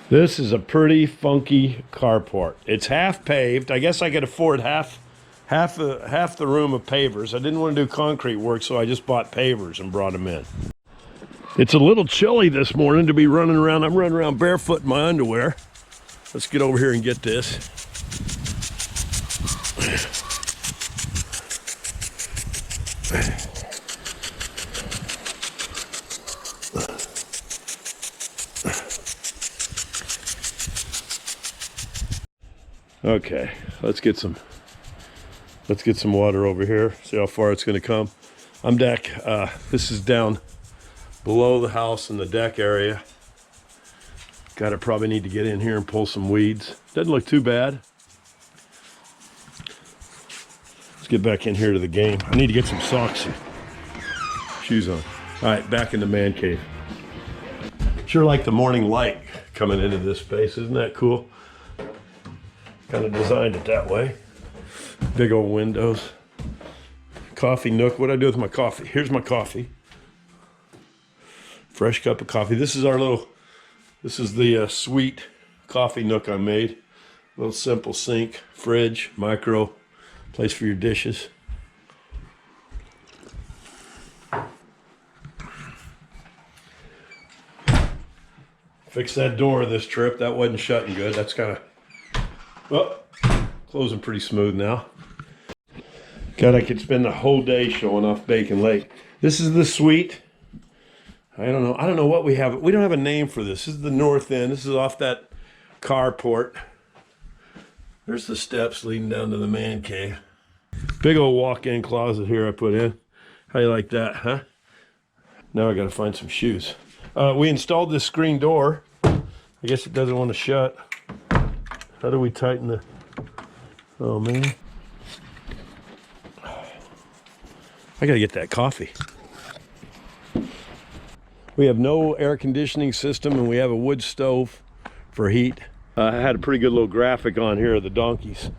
This is a pretty funky carport. It's half paved. I guess I could afford half the room of pavers. I didn't want to do concrete work, so I just bought pavers and brought them in. It's a little chilly this morning to be running around. I'm running around barefoot in my underwear. Let's get over here and get this. Okay, let's get some water over here. See how far it's going to come. I'm deck. This is down below the house in the deck area. Gotta probably need to get in here and pull some weeds. Doesn't look too bad. Let's get back in here to the game. I need to get some socks and shoes on. All right, back in the man cave. Sure like the morning light coming into this space. Isn't that cool? Kind of designed it that way. Big old windows. Coffee nook. What'd I do with my coffee? Here's my coffee. Fresh cup of coffee. This is the sweet coffee nook I made. Little simple sink, fridge, micro, place for your dishes. Fixed that door this trip. That wasn't shutting good. That's kind of, well, closing pretty smooth now. God, I could spend the whole day showing off Bacon Lake. This is the suite. I don't know what we have. We don't have a name for this. This is the north end. This is off that carport. There's the steps leading down to the man cave. Big old walk-in closet here I put in. How you like that, huh? Now I gotta find some shoes. We installed this screen door. I guess it doesn't want to shut. How do we tighten the... Oh, man. I gotta get that coffee. We have no air conditioning system, and we have a wood stove for heat. I had a pretty good little graphic on here of the donkeys.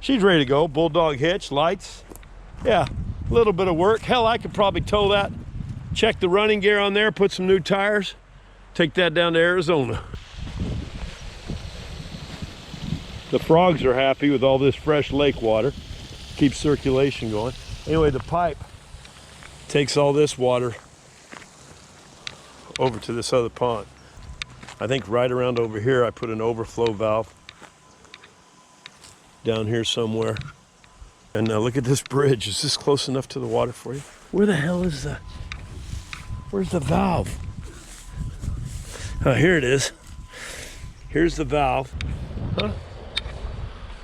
She's ready to go. Bulldog hitch, lights. Yeah, a little bit of work. Hell, I could probably tow that. Check the running gear on there, put some new tires, take that down to Arizona. The frogs are happy with all this fresh lake water. Keeps circulation going. Anyway, the pipe takes all this water over to this other pond. I think right around over here I put an overflow valve down here somewhere. And look at this bridge. Is this close enough to the water for you? Where the hell is where's the valve? Here it is. Here's the valve. Huh?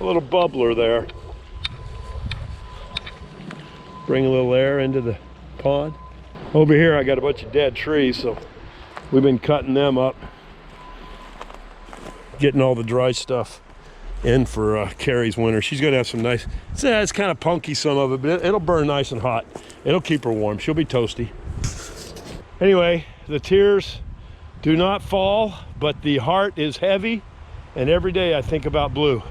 A little bubbler there. Bring a little air into the pond. Over here I got a bunch of dead trees, so we've been cutting them up, getting all the dry stuff in for Carrie's winter. She's gonna have some nice, it's kind of punky, some of it, but it'll burn nice and hot. It'll keep her warm. She'll be toasty. Anyway, the tears do not fall, but the heart is heavy, and every day I think about Blue.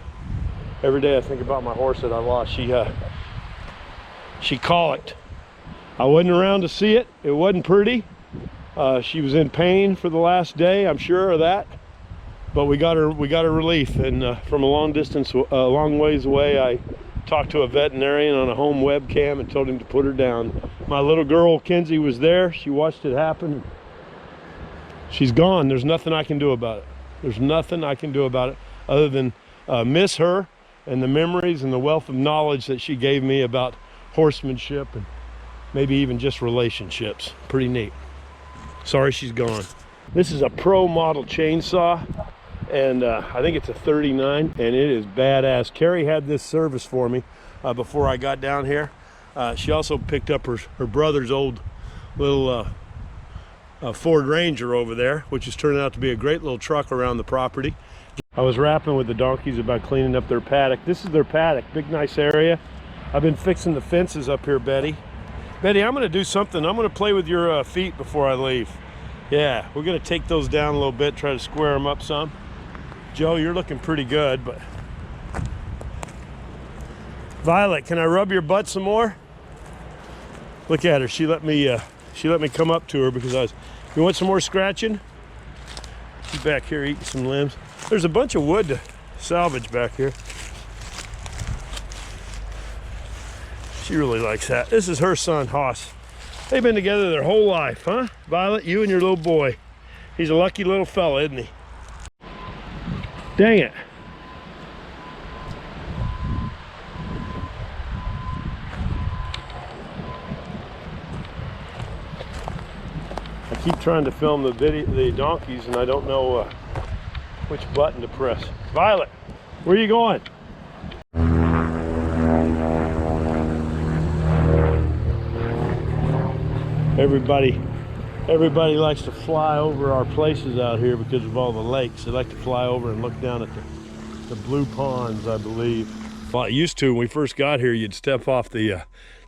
Every day I think about my horse that I lost. She colicked. I wasn't around to see it. It wasn't pretty. She was in pain for the last day, I'm sure of that. But we got her relief, and from a long ways away, I talked to a veterinarian on a home webcam and told him to put her down. My little girl Kenzie was there. She watched it happen. She's gone. There's nothing I can do about it. There's nothing I can do about it other than miss her and the memories and the wealth of knowledge that she gave me about horsemanship and maybe even just relationships. Pretty neat. Sorry she's gone. This is a pro model chainsaw, and I think it's a 39, and it is badass. Carrie had this service for me before I got down here. She also picked up her brother's old little Ford Ranger over there, which is turning out to be a great little truck around the property. I was rapping with the donkeys about cleaning up their paddock. This is their paddock, big nice area. I've been fixing the fences up here, Betty. Betty, I'm gonna do something. I'm gonna play with your feet before I leave. Yeah, we're gonna take those down a little bit, try to square them up some. Joe, you're looking pretty good, but... Violet, can I rub your butt some more? Look at her, she let me come up to her because you want some more scratching? She's back here eating some limbs. There's a bunch of wood to salvage back here. She really likes that. This is her son, Hoss. They've been together their whole life, huh? Violet, you and your little boy. He's a lucky little fella, isn't he? Dang it. I keep trying to film the donkeys, and I don't know which button to press. Violet, where are you going? Everybody likes to fly over our places out here because of all the lakes. They like to fly over and look down at the blue ponds, I believe. Well, I used to, when we first got here, you'd step off the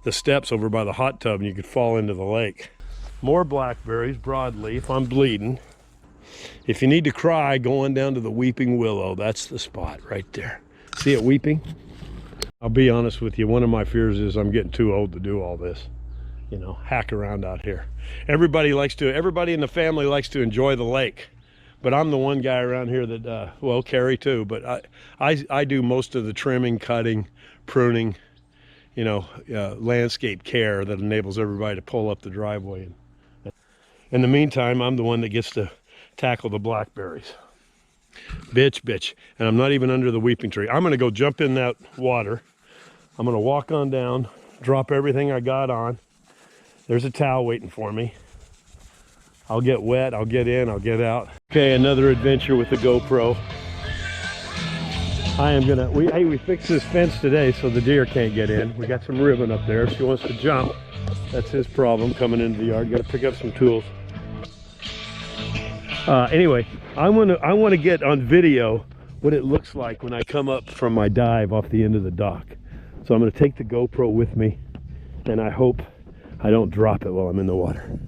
steps over by the hot tub and you could fall into the lake. More blackberries, broadleaf. I'm bleeding. If you need to cry, go on down to the weeping willow. That's the spot right there. See it weeping? I'll be honest with you, one of my fears is I'm getting too old to do all this. You know, hack around out here. Everybody in the family likes to enjoy the lake, but I'm the one guy around here that, well, Carrie too, but I do most of the trimming, cutting, pruning, you know, landscape care that enables everybody to pull up the driveway. In the meantime, I'm the one that gets to tackle the blackberries. Bitch. And I'm not even under the weeping tree. I'm gonna go jump in that water. I'm gonna walk on down, drop everything I got on. There's a towel waiting for me. I'll get wet, I'll get in, I'll get out. Okay, another adventure with the GoPro. We fixed this fence today so the deer can't get in. We got some ribbon up there. If she wants to jump, that's his problem coming into the yard. Got to pick up some tools. Anyway, I want to get on video what it looks like when I come up from my dive off the end of the dock. So I'm going to take the GoPro with me, and I hope I don't drop it while I'm in the water.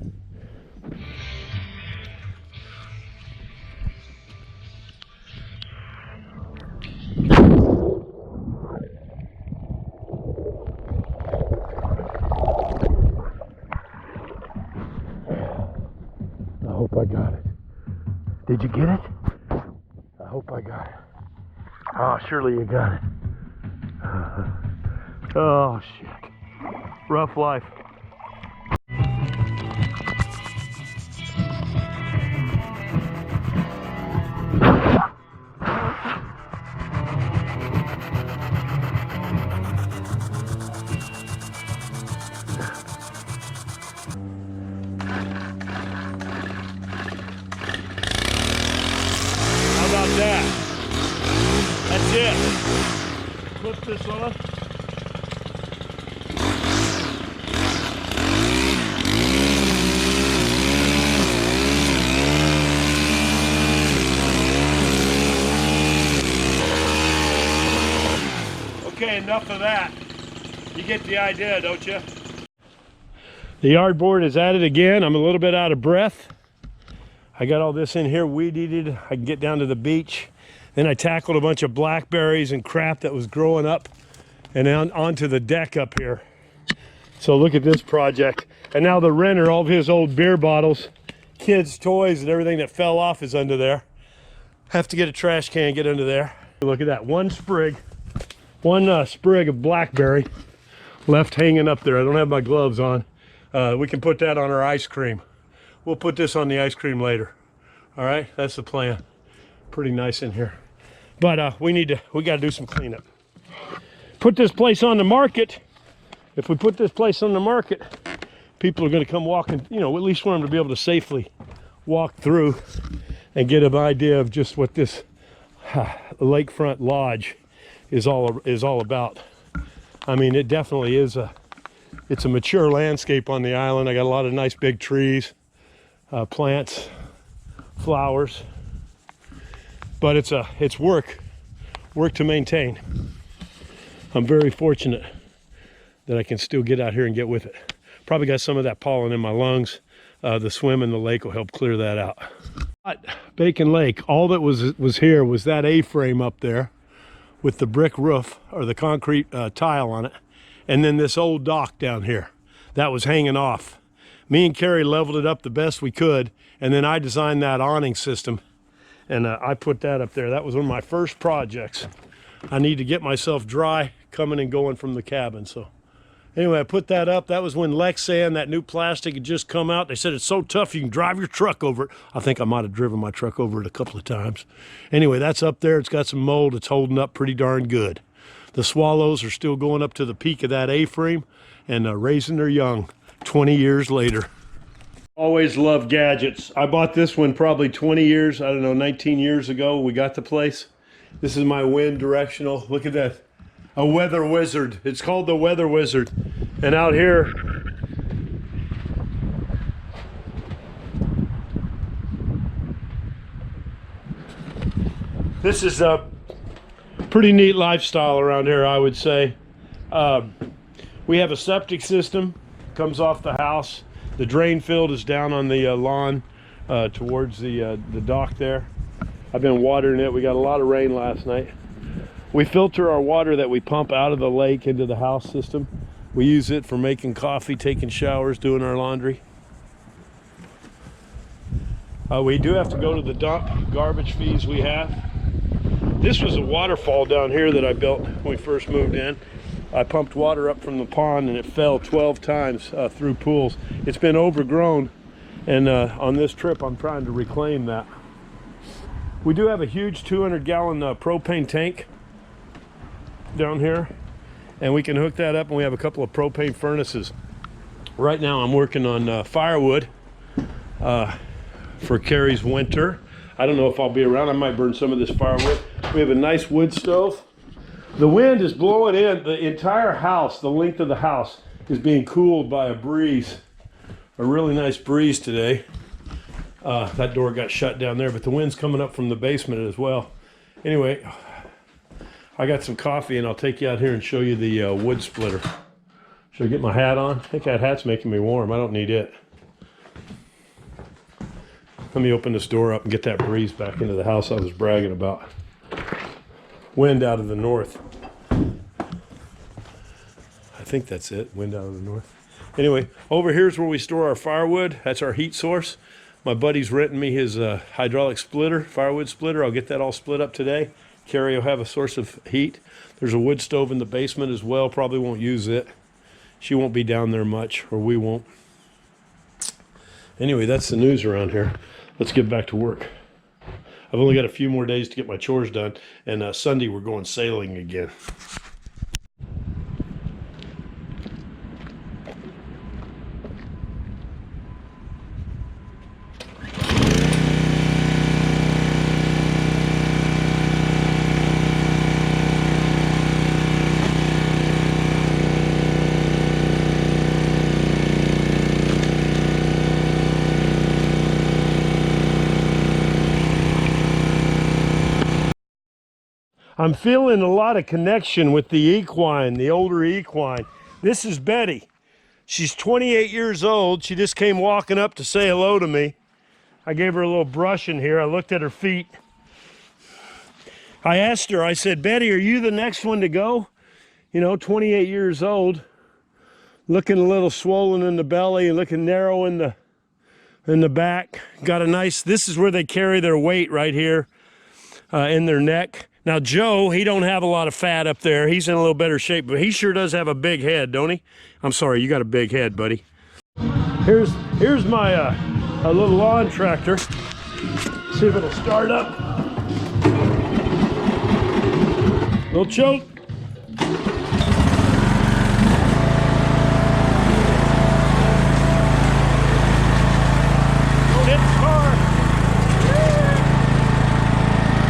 I hope I got it. Did you get it? I hope I got it. Oh, surely you got it. Oh, shit. Rough life. That. That's it. Flip this on. Okay, enough of that. You get the idea, don't you? The yard board is at it again. I'm a little bit out of breath. I got all this in here weed-eated. I can get down to the beach. Then I tackled a bunch of blackberries and crap that was growing up and onto the deck up here. So look at this project. And now the renter, all of his old beer bottles, kids' toys, and everything that fell off is under there. Have to get a trash can, get under there. Look at that, one sprig of blackberry left hanging up there. I don't have my gloves on. We can put that on our ice cream. We'll put this on the ice cream later. All right, that's the plan. Pretty nice in here. But we got to do some cleanup. Put this place on the market. If we put this place on the market, people are going to come walking, you know, at least for them to be able to safely walk through and get an idea of just what this lakefront lodge is all about. I mean, it definitely is it's a mature landscape on the island. I got a lot of nice big trees. Plants, flowers, but it's work to maintain. I'm very fortunate that I can still get out here and get with it. Probably got some of that pollen in my lungs. The swim in the lake will help clear that out. At Bacon Lake, all that was here was that A-frame up there with the brick roof or the concrete tile on it, and then this old dock down here that was hanging off. Me and Carrie leveled it up the best we could, and then I designed that awning system. and I put that up there. That was one of my first projects. I need to get myself dry coming and going from the cabin. So anyway, I put that up. That was when Lexan, that new plastic, had just come out. They said it's so tough you can drive your truck over it. I think I might have driven my truck over it a couple of times. Anyway, that's up there. It's got some mold. It's holding up pretty darn good. The swallows are still going up to the peak of that A-frame and raising their young 20 years later. Always love gadgets. I bought this one probably 20 years, I don't know, 19 years ago. We got the place. This is my wind directional. Look at that. A weather wizard. It's called the Weather Wizard. And out here, this is a pretty neat lifestyle around here, I would say. We have a septic system, comes off the house. The drain field is down on the lawn towards the dock there. I've been watering it. We got a lot of rain last night. We filter our water that we pump out of the lake into the house system. We use it for making coffee, taking showers, doing our laundry. We do have to go to the dump, garbage fees we have. This was a waterfall down here that I built when we first moved in. I pumped water up from the pond and it fell 12 times through pools. It's been overgrown, and on this trip I'm trying to reclaim that. We do have a huge 200-gallon propane tank down here, and we can hook that up, and we have a couple of propane furnaces. Right now I'm working on firewood for Carrie's winter. I don't know if I'll be around. I might burn some of this firewood. We have a nice wood stove. The wind is blowing in. The entire house, the length of the house, is being cooled by a breeze. A really nice breeze today. That door got shut down there, but the wind's coming up from the basement as well. Anyway, I got some coffee, and I'll take you out here and show you the wood splitter. Should I get my hat on? I think that hat's making me warm. I don't need it. Let me open this door up and get that breeze back into the house I was bragging about. Wind out of the north. I think that's it. Wind out of the north. Anyway, over here's where we store our firewood. That's our heat source. My buddy's renting me his hydraulic splitter, firewood splitter. I'll get that all split up today. Carrie will have a source of heat. There's a wood stove in the basement as well. Probably won't use it. She won't be down there much, or we won't. Anyway, that's the news around here. Let's get back to work. I've only got a few more days to get my chores done, and Sunday we're going sailing again. I'm feeling a lot of connection with the equine, the older equine. This is Betty. She's 28 years old. She just came walking up to say hello to me. I gave her a little brush in here. I looked at her feet. I asked her, I said, Betty, are you the next one to go? You know, 28 years old, looking a little swollen in the belly, looking narrow in the back. Got a nice, this is where they carry their weight right here in their neck. Now, Joe, he don't have a lot of fat up there. He's in a little better shape, but he sure does have a big head, don't he? I'm sorry, you got a big head, buddy. Here's my a little lawn tractor. See if it'll start up. Little choke. Don't hit the car.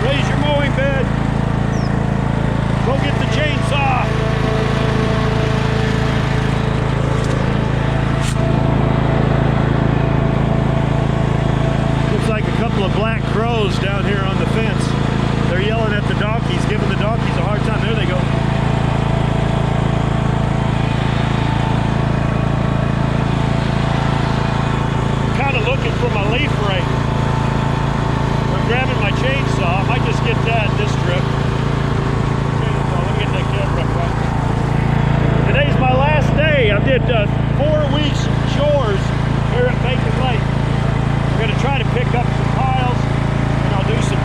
Raise your mowing bed. Go get the chainsaw. Looks like a couple of black crows down here on the fence. They're yelling at the donkeys, giving the donkeys a hard time. There they go. I'm kind of looking for my leaf rake. I'm grabbing my chainsaw. I might just get that this trip. Today's my last day. I did 4 weeks chores here at Bacon Lake. I'm going to try to pick up some piles, and I'll do some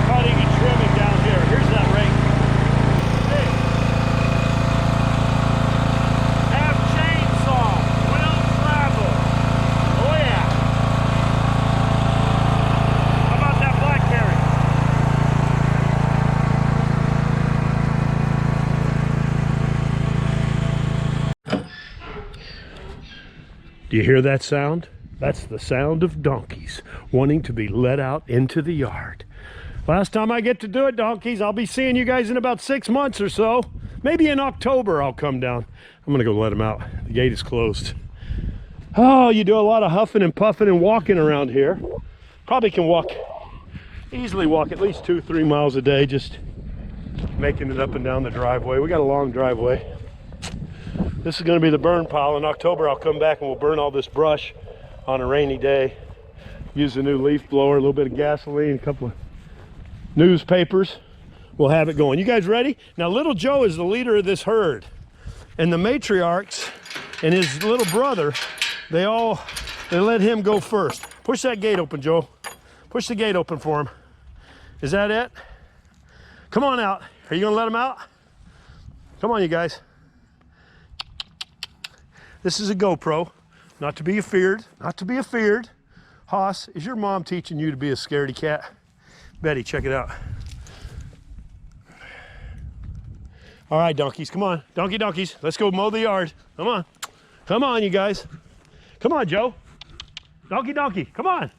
Do you hear that sound? That's the sound of donkeys wanting to be let out into the yard. Last time I get to do it, donkeys. I'll be seeing you guys in about 6 months or so. Maybe in October I'll come down. I'm gonna go let them out. The gate is closed. Oh, you do a lot of huffing and puffing and walking around here. Probably can easily walk at least 2-3 miles a day, just making it up and down the driveway. We got a long driveway. This is gonna be the burn pile. In October I'll come back and we'll burn all this brush on a rainy day. Use the new leaf blower, a little bit of gasoline, a couple of newspapers. We'll have it going. You guys ready? Now little Joe is the leader of this herd, and the matriarchs and his little brother, they let him go first. Push that gate open, Joe. Push the gate open for him. Is that it? Come on out. Are you gonna let him out? Come on, you guys. This is a GoPro, not to be feared, not to be feared. Haas, is your mom teaching you to be a scaredy cat? Betty, check it out. All right, donkeys, come on. Donkeys, let's go mow the yard. Come on. Come on, you guys. Come on, Joe. Donkey, come on.